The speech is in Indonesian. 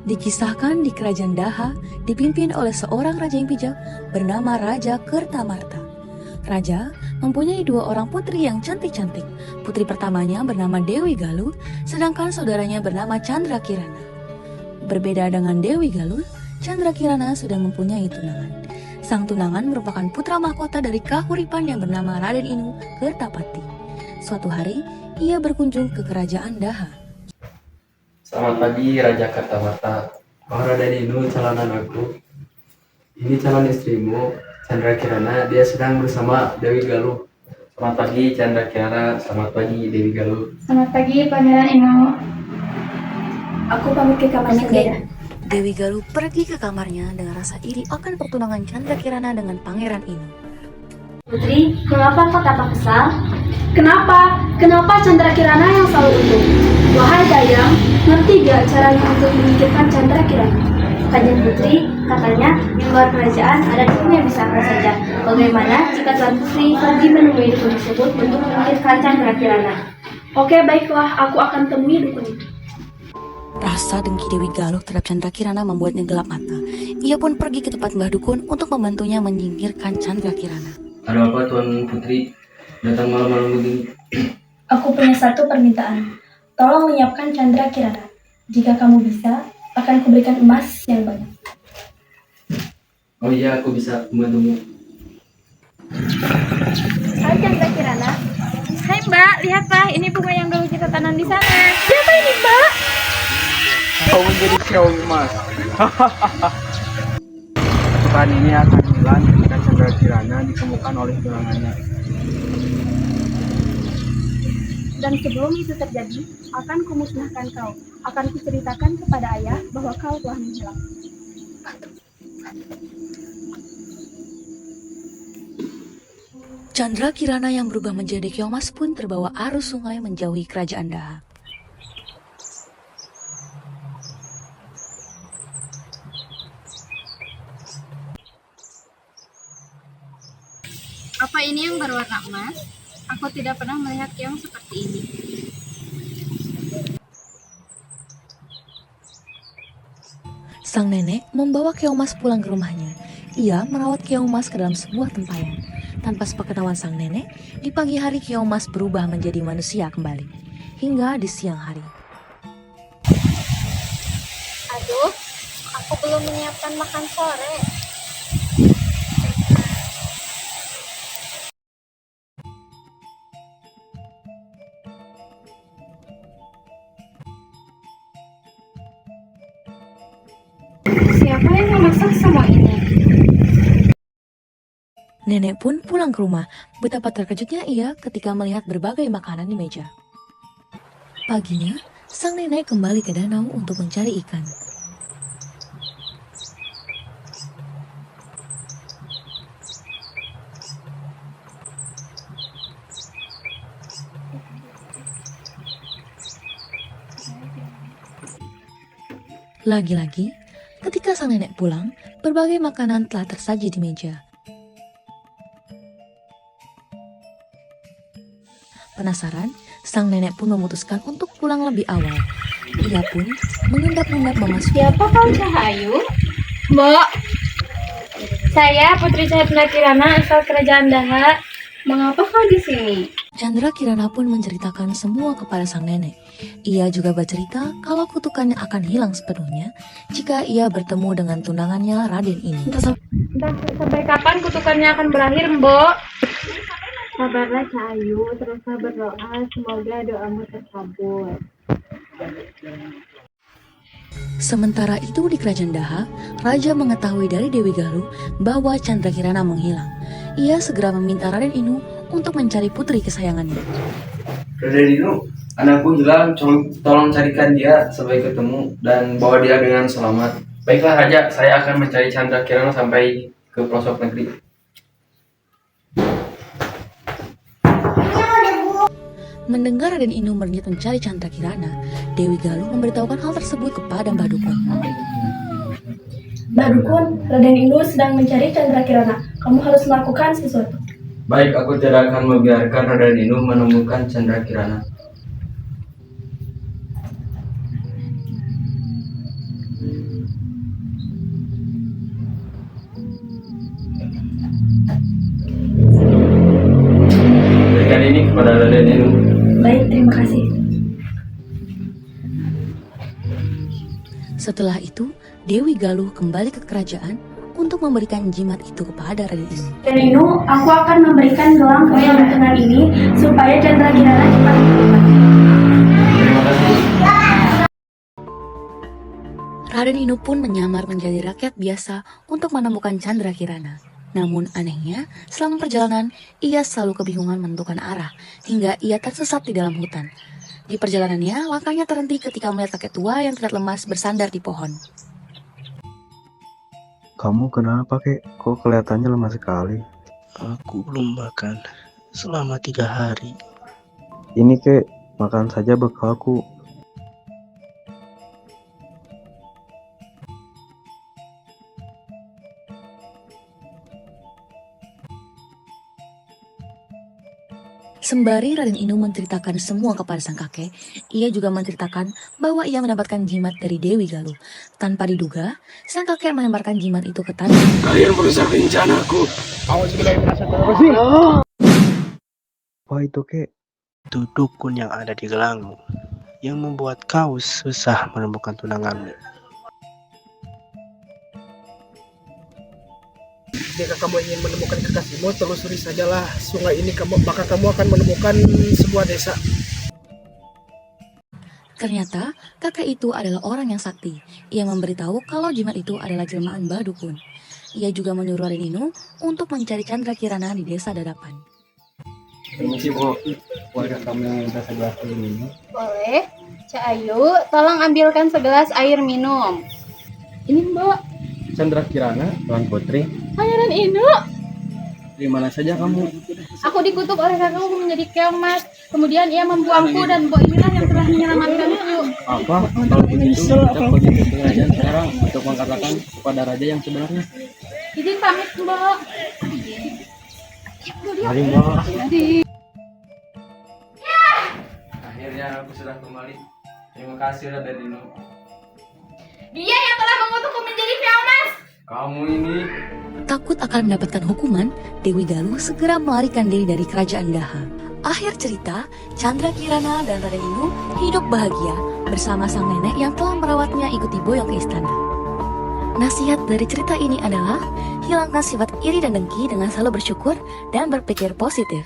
Dikisahkan di kerajaan Daha dipimpin oleh seorang raja yang bijak bernama Raja Kertamarta. Raja mempunyai dua orang putri yang cantik-cantik. Putri pertamanya bernama Dewi Galuh, sedangkan saudaranya bernama Chandra Kirana. Berbeda dengan Dewi Galuh, Chandra Kirana sudah mempunyai tunangan. Sang tunangan merupakan putra mahkota dari Kahuripan yang bernama Raden Inu Kertapati. Suatu hari, ia berkunjung ke kerajaan Daha. Selamat pagi Raja Kertamarta. Oh Raden Inu, calonan aku. Ini calon istrimu, Chandra Kirana. Dia sedang bersama Dewi Galuh. Selamat pagi Chandra Kirana. Selamat pagi Dewi Galuh. Selamat pagi, Pangeran Inu. Aku pamit ke kamar saja. Dewi Galuh pergi ke kamarnya dengan rasa iri akan pertunangan Chandra Kirana dengan Pangeran Inu. Putri, mengapa kau tampak kesal? Kenapa Chandra Kirana yang selalu untung? Wahai Dayang, ngerti gak caranya untuk menyingkirkan Chandra Kirana? Kanjeng Putri, katanya di luar kerajaan ada dukun yang bisa apa saja. Bagaimana jika Tuan Putri pergi menemui dukun tersebut untuk menyingkirkan Chandra Kirana? Oke, baiklah, aku akan temui dukun itu. Rasa dengki Dewi Galuh terhadap Chandra Kirana membuatnya gelap mata. Ia pun pergi ke tempat Mbah Dukun untuk membantunya menyingkirkan Chandra Kirana. Ada apa Tuan Putri? Datang malam-malam begini. Aku punya satu permintaan. Tolong menyiapkan Chandra Kirana. Jika kamu bisa, akan kuberikan emas yang banyak. Oh iya, aku bisa membantumu. Hai Chandra Kirana. Hai Mbak, lihat Pak, ini bunga yang dulu kita tanam di sana. Siapa ini Mbak? Kau menjadi Xiaomi Mas. Peran ini akan hilang ketika Chandra Kirana ditemukan oleh tunangannya. Dan sebelum itu terjadi, akan kumusnahkan kau. Akan kuceritakan kepada ayah bahwa kau telah menghilang. Chandra Kirana yang berubah menjadi keomas pun terbawa arus sungai menjauhi kerajaan Daha. Apa ini yang berwarna emas? Aku tidak pernah melihat keong seperti ini. Sang nenek membawa keong mas pulang ke rumahnya. Ia merawat keong mas ke dalam sebuah tempayan. Tanpa sepengetahuan sang nenek, di pagi hari keong mas berubah menjadi manusia kembali. Hingga di siang hari. Aduh, aku belum menyiapkan makan sore. Siapa yang memasak semua ini? Nenek pun pulang ke rumah. Betapa terkejutnya ia ketika melihat berbagai makanan di meja. Paginya, sang nenek kembali ke danau untuk mencari ikan. Lagi-lagi, ketika sang nenek pulang, berbagai makanan telah tersaji di meja. Penasaran, sang nenek pun memutuskan untuk pulang lebih awal. Ia pun mengendap-endap memasuki. Siapa kau Cahayu? Mbak, saya Putri Chandra Kirana asal kerajaan Daha. Mengapa kau di sini? Chandra Kirana pun menceritakan semua kepada sang nenek. Ia juga bercerita kalau kutukannya akan hilang sepenuhnya jika ia bertemu dengan tunangannya Raden ini. Entah sampai kapan kutukannya akan berakhir, Mbok. Sabarlah Cahayu, teruslah berdoa, semoga doamu terkabul. Sementara itu di kerajaan Daha, Raja mengetahui dari Dewi Galuh bahwa Chandra Kirana menghilang. Ia segera meminta Raden Inu untuk mencari putri kesayangannya. Raden Inu, anakku hilang. Tolong carikan dia sampai ketemu dan bawa dia dengan selamat. Baiklah Raja, saya akan mencari Chandra Kirana sampai ke pelosok negeri. Mendengar Raden Inu berniat mencari Chandra Kirana, Dewi Galuh memberitahukan hal tersebut kepada Mbah Dukun. Mbak Dukun, Raden Inu sedang mencari Chandra Kirana. Kamu harus melakukan sesuatu. Baik, aku tidak akan membiarkan Raden Inu menemukan Chandra Kirana. kepada Raden Inu. Baik, terima kasih. Setelah itu, Dewi Galuh kembali ke kerajaan untuk memberikan jimat itu kepada Raden Inu. Dan Inu, aku akan memberikan gelang keberuntungan ini supaya Chandra Kirana cepat ditemukan. Terima kasih. Raden Inu pun menyamar menjadi rakyat biasa untuk menemukan Chandra Kirana. Namun anehnya, selama perjalanan, ia selalu kebingungan menentukan arah, hingga ia tersesat di dalam hutan. Di perjalanannya, langkahnya terhenti ketika melihat kakek tua yang terlihat lemas bersandar di pohon. Kamu kenapa, Kek? Kok kelihatannya lemah sekali? Aku belum makan selama 3 hari. Ini, Kek, makan saja bekalku. Sembari Raden Inu menceritakan semua kepada sang kakek, ia juga menceritakan bahwa ia mendapatkan jimat dari Dewi Galuh. Tanpa diduga, sang kakek melemparkan jimat itu ke tanah. Kalian merusak rencanaku. Apa itu, Kek? Itu dukun yang ada di gelangmu, yang membuat kau susah menemukan tunanganmu. Jika kamu ingin menemukan kekasihmu, telusuri sajalah sungai ini, maka kamu akan menemukan sebuah desa. Ternyata, kakek itu adalah orang yang sakti. Ia memberitahu kalau jimat itu adalah jelmaan Mbah Dukun. Ia juga menyuruh Raden Inu untuk mencari Chandra Kirana di desa Dadapan. Permisi, Bu. Warga kami yang minta segelas air minum. Boleh. Cak Ayu, tolong ambilkan segelas air minum. Ini Mbak. Chandra Kirana, Tuan Putri. Pangeran Inu. Di mana saja kamu? Aku dikutuk oleh kakakku menjadi kemas. Kemudian ia membuangku dan Mbok inilah yang telah menyelamatkanku. Apa? Kalau begitu, kita pergi ke kerajaan sekarang untuk mengatakan kepada raja yang sebenarnya. Izin pamit Mbok. Mari, Mbak. Akhirnya aku sudah kembali. Terima kasih, Raden Inu. Dia yang telah mengutukku menjadi kemas. Kamu ini Takut akan mendapatkan hukuman, Dewi Galuh segera melarikan diri dari kerajaan Daha. Akhir cerita, Chandra Kirana dan Raden Inu hidup bahagia bersama sang nenek yang telah merawatnya ikuti boyong ke istana. Nasihat dari cerita ini adalah hilangkan sifat iri dan dengki dengan selalu bersyukur dan berpikir positif.